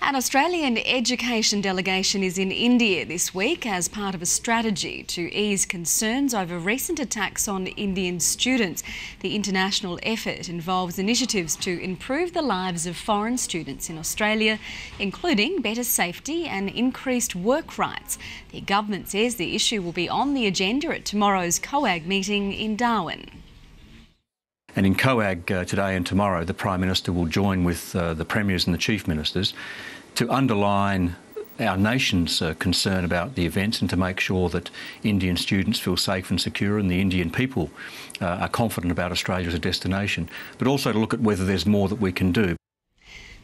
An Australian education delegation is in India this week as part of a strategy to ease concerns over recent attacks on Indian students. The international effort involves initiatives to improve the lives of foreign students in Australia, including better safety and increased work rights. The government says the issue will be on the agenda at tomorrow's COAG meeting in Darwin. And in COAG today and tomorrow, the Prime Minister will join with the Premiers and the Chief Ministers to underline our nation's concern about the events and to make sure that Indian students feel safe and secure and the Indian people are confident about Australia as a destination, but also to look at whether there's more that we can do.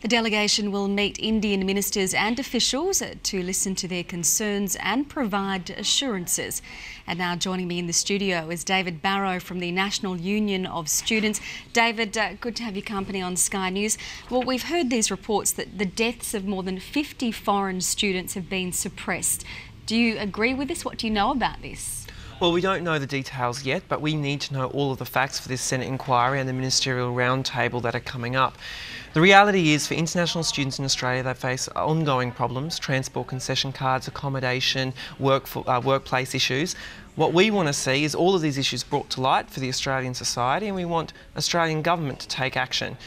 The delegation will meet Indian ministers and officials to listen to their concerns and provide assurances. And now joining me in the studio is David Barrow from the National Union of Students. David, good to have your company on Sky News. Well, we've heard these reports that the deaths of more than 50 foreign students have been suppressed. Do you agree with this? What do you know about this? Well, we don't know the details yet, but we need to know all of the facts for this Senate inquiry and the ministerial roundtable that are coming up. The reality is, for international students in Australia, they face ongoing problems: transport concession cards, accommodation, workplace issues. What we want to see is all of these issues brought to light for the Australian society, and we want Australian government to take action.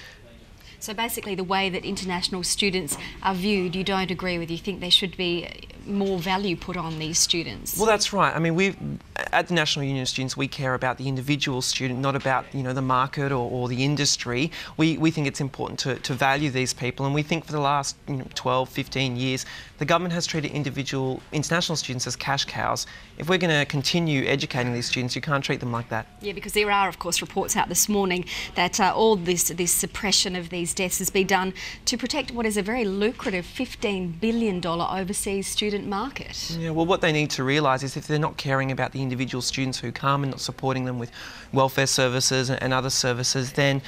So basically the way that international students are viewed, you don't agree with. You think there should be more value put on these students? Well, that's right. I mean, at the National Union of Students, we care about the individual student, not about, the market or the industry. We think it's important to value these people, and we think for the last 12, 15 years, the government has treated individual international students as cash cows. If we're going to continue educating these students, you can't treat them like that. Yeah, because there are, of course, reports out this morning that all this suppression of these deaths has been done to protect what is a very lucrative $15 billion overseas student market. Yeah, well, what they need to realise is if they're not caring about the individual students who come and not supporting them with welfare services and other services, then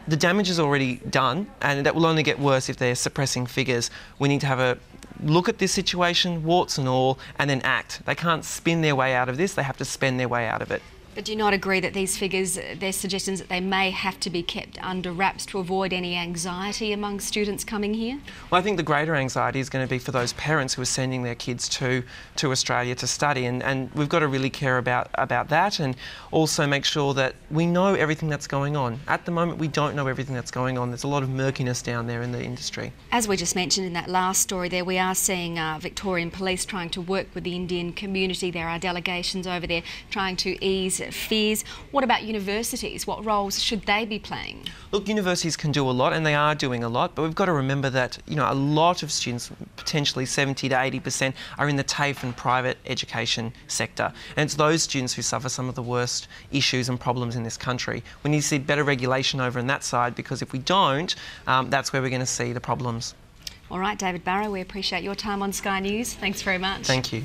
the damage is already done, and that will only get worse if they're suppressing figures. We need to have a look at this situation, warts and all, and then act. They can't spin their way out of this, they have to spend their way out of it. But do you not agree that these figures, there's suggestions that they may have to be kept under wraps to avoid any anxiety among students coming here? Well, I think the greater anxiety is going to be for those parents who are sending their kids to Australia to study, and we've got to really care about that, and also make sure that we know everything that's going on. At the moment, we don't know everything that's going on. There's a lot of murkiness down there in the industry. As we just mentioned in that last story there, we are seeing Victorian police trying to work with the Indian community. There are delegations over there trying to ease fears. What about universities? What roles should they be playing? Look, universities can do a lot, and they are doing a lot, but we've got to remember that a lot of students, potentially 70 to 80%, are in the TAFE and private education sector, and it's those students who suffer some of the worst issues and problems in this country. We need to see better regulation over on that side, because if we don't, that's where we're going to see the problems. All right, David Barrow, we appreciate your time on Sky News. Thanks very much. Thank you.